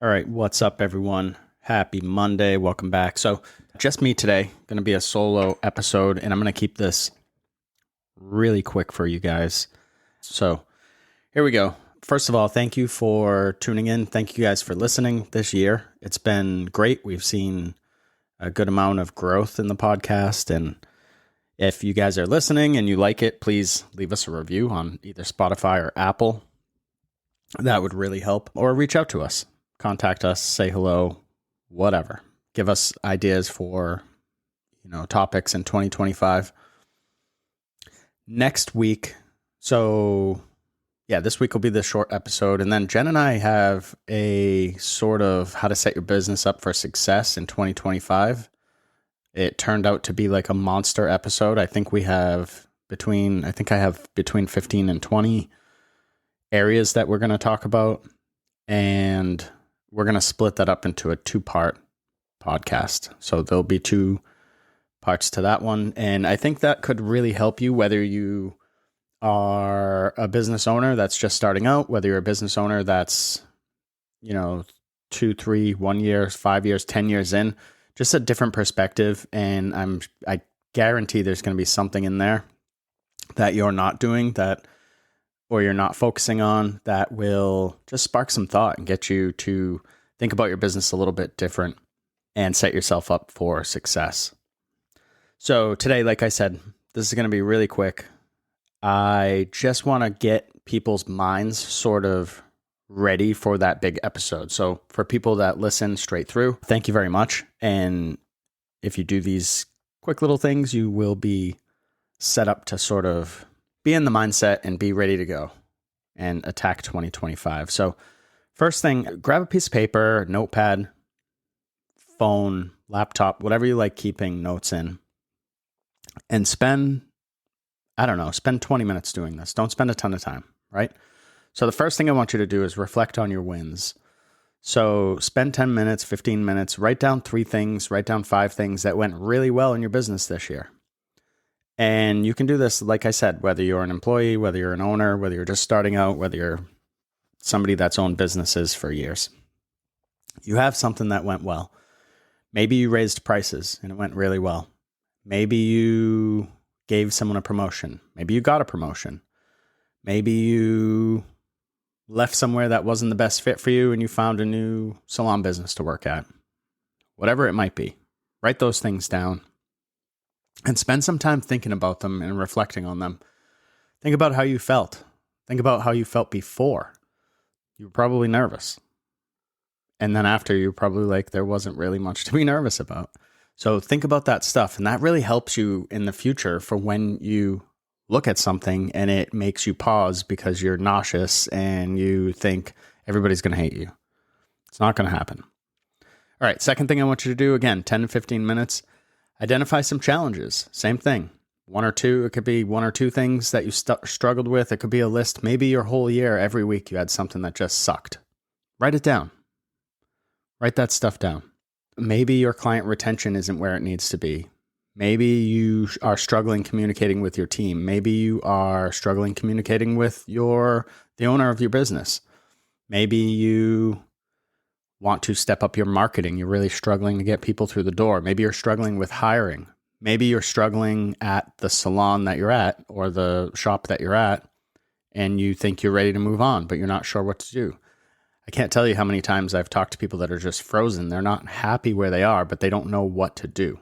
All right, what's up, everyone? Happy Monday. Welcome back. So, just me today, going to be a solo episode, and I'm going to keep this really quick for you guys. So, here we go. First of all, thank you for tuning in. Thank you guys for listening this year. It's been great. We've seen a good amount of growth in the podcast. And if you guys are listening and you like it, please leave us a review on either Spotify or Apple. That would really help. Or reach out to us. Contact us, say hello, whatever. Give us ideas for, topics in 2025. Next week, this week will be the short episode. And then Jen and I have a sort of how to set your business up for success in 2025. It turned out to be like a monster episode. I think I have between 15 and 20 areas that we're going to talk about. And we're going to split that up into a 2-part podcast. So there'll be 2 parts to that one. And I think that could really help you, whether you are a business owner that's just starting out, whether you're a business owner that's, 2, 3, 1 year, 5 years, 10 years in, just a different perspective. And I guarantee there's going to be something in there that you're not doing or you're not focusing on that will just spark some thought and get you to think about your business a little bit different and set yourself up for success. So today, like I said, this is going to be really quick. I just want to get people's minds sort of ready for that big episode. So for people that listen straight through, thank you very much. And if you do these quick little things, you will be set up to sort of be in the mindset and be ready to go and attack 2025. So first thing, grab a piece of paper, notepad, phone, laptop, whatever you like keeping notes in, and spend 20 minutes doing this. Don't spend a ton of time, right? So the first thing I want you to do is reflect on your wins. So spend 10 minutes, 15 minutes, write down 3 things, write down 5 things that went really well in your business this year. And you can do this, like I said, whether you're an employee, whether you're an owner, whether you're just starting out, whether you're somebody that's owned businesses for years. You have something that went well. Maybe you raised prices and it went really well. Maybe you gave someone a promotion. Maybe you got a promotion. Maybe you left somewhere that wasn't the best fit for you and you found a new salon business to work at. Whatever it might be, write those things down. And spend some time thinking about them and reflecting on them. Think about how you felt. Think about how you felt before. You were probably nervous. And then after, you were probably like, there wasn't really much to be nervous about. So think about that stuff. And that really helps you in the future for when you look at something and it makes you pause because you're nauseous and you think everybody's going to hate you. It's not going to happen. All right. Second thing I want you to do, again, 10 to 15 minutes. Identify some challenges. Same thing. 1 or 2. It could be 1 or 2 things that you struggled with. It could be a list. Maybe your whole year, every week, you had something that just sucked. Write it down. Write that stuff down. Maybe your client retention isn't where it needs to be. Maybe you are struggling communicating with your team. Maybe you are struggling communicating with the owner of your business. Maybe you want to step up your marketing. You're really struggling to get people through the door. Maybe you're struggling with hiring. Maybe you're struggling at the salon that you're at or the shop that you're at, and you think you're ready to move on, but you're not sure what to do. I can't tell you how many times I've talked to people that are just frozen. They're not happy where they are, but they don't know what to do.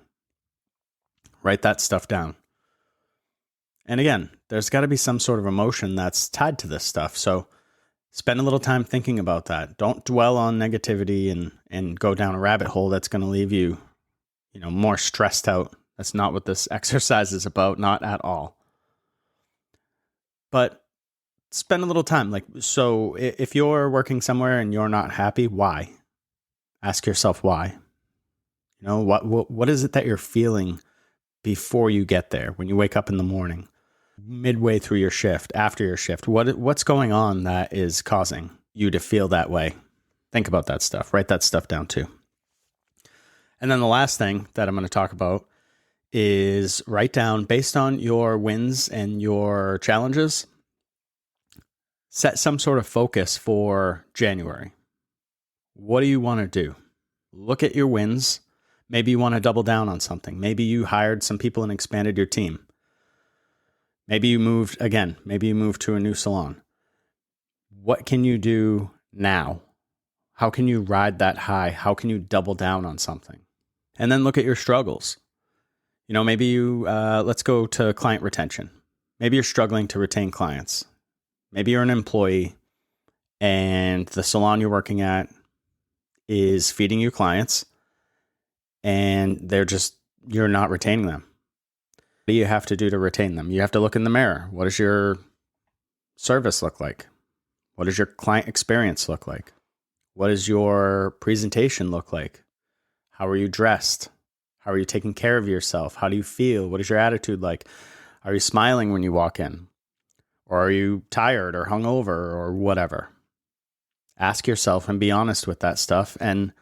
Write that stuff down. And again, there's got to be some sort of emotion that's tied to this stuff. So spend a little time thinking about that. Don't dwell on negativity and go down a rabbit hole that's going to leave you, more stressed out. That's not what this exercise is about, not at all. But spend a little time. So if you're working somewhere and you're not happy, why? Ask yourself why. What is it that you're feeling before you get there, when you wake up in the morning? Midway through your shift, after your shift, what's going on that is causing you to feel that way? Think about that stuff. Write that stuff down too. And then the last thing that I'm going to talk about is write down, based on your wins and your challenges, set some sort of focus for January. What do you want to do? Look at your wins. Maybe you want to double down on something. Maybe you hired some people and expanded your team. Maybe you moved to a new salon. What can you do now? How can you ride that high? How can you double down on something? And then look at your struggles. Maybe let's go to client retention. Maybe you're struggling to retain clients. Maybe you're an employee and the salon you're working at is feeding you clients and you're not retaining them. What do you have to do to retain them? You have to look in the mirror. What does your service look like? What does your client experience look like? What does your presentation look like? How are you dressed? How are you taking care of yourself? How do you feel? What is your attitude like? Are you smiling when you walk in? Or are you tired or hungover or whatever? Ask yourself and be honest with that stuff, and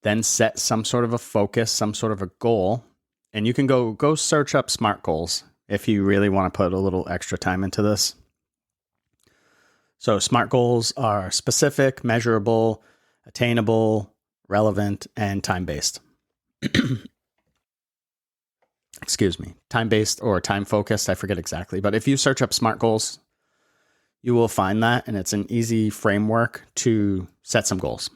then set some sort of a focus, some sort of a goal. And you can go search up SMART goals if you really want to put a little extra time into this. So SMART goals are specific, measurable, attainable, relevant, and time-based. Excuse me, time-based or time-focused, I forget exactly. But if you search up SMART goals, you will find that, and it's an easy framework to set some goals.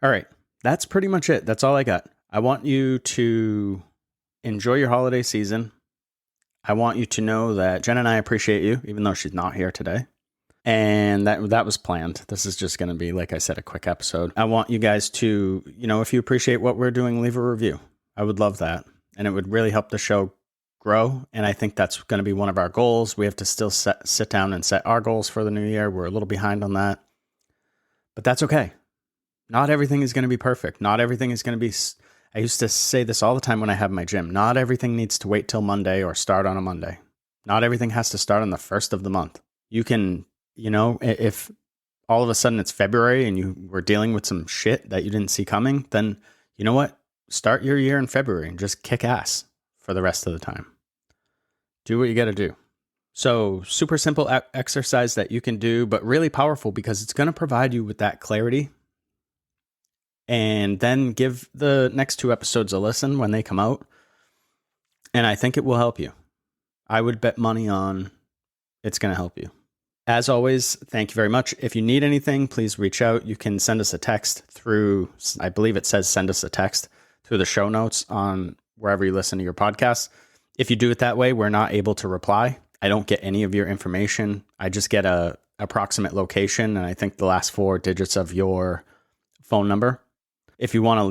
All right, that's pretty much it. That's all I got. I want you to enjoy your holiday season. I want you to know that Jen and I appreciate you, even though she's not here today. And that was planned. This is just going to be, like I said, a quick episode. I want you guys to, if you appreciate what we're doing, leave a review. I would love that. And it would really help the show grow. And I think that's going to be one of our goals. We have to still sit down and set our goals for the new year. We're a little behind on that. But that's okay. Not everything is going to be perfect. Not everything is going to be... I used to say this all the time when I have my gym. Not everything needs to wait till Monday or start on a Monday. Not everything has to start on the first of the month. You can, if all of a sudden it's February and you were dealing with some shit that you didn't see coming, then you know what? Start your year in February and just kick ass for the rest of the time. Do what you got to do. So super simple exercise that you can do, but really powerful because it's going to provide you with that clarity. And then give the next 2 episodes a listen when they come out. And I think it will help you. I would bet money on it's going to help you. As always, thank you very much. If you need anything, please reach out. You can send us a text through, I believe it says send us a text through the show notes on wherever you listen to your podcasts. If you do it that way, we're not able to reply. I don't get any of your information. I just get a approximate location and I think the last 4 digits of your phone number. If you want to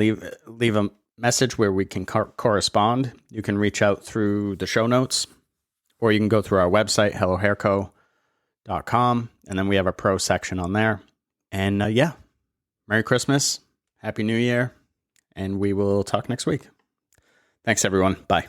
leave a message where we can correspond, you can reach out through the show notes, or you can go through our website, hellohairco.com, and then we have a pro section on there. And Merry Christmas, Happy New Year, and we will talk next week. Thanks, everyone. Bye.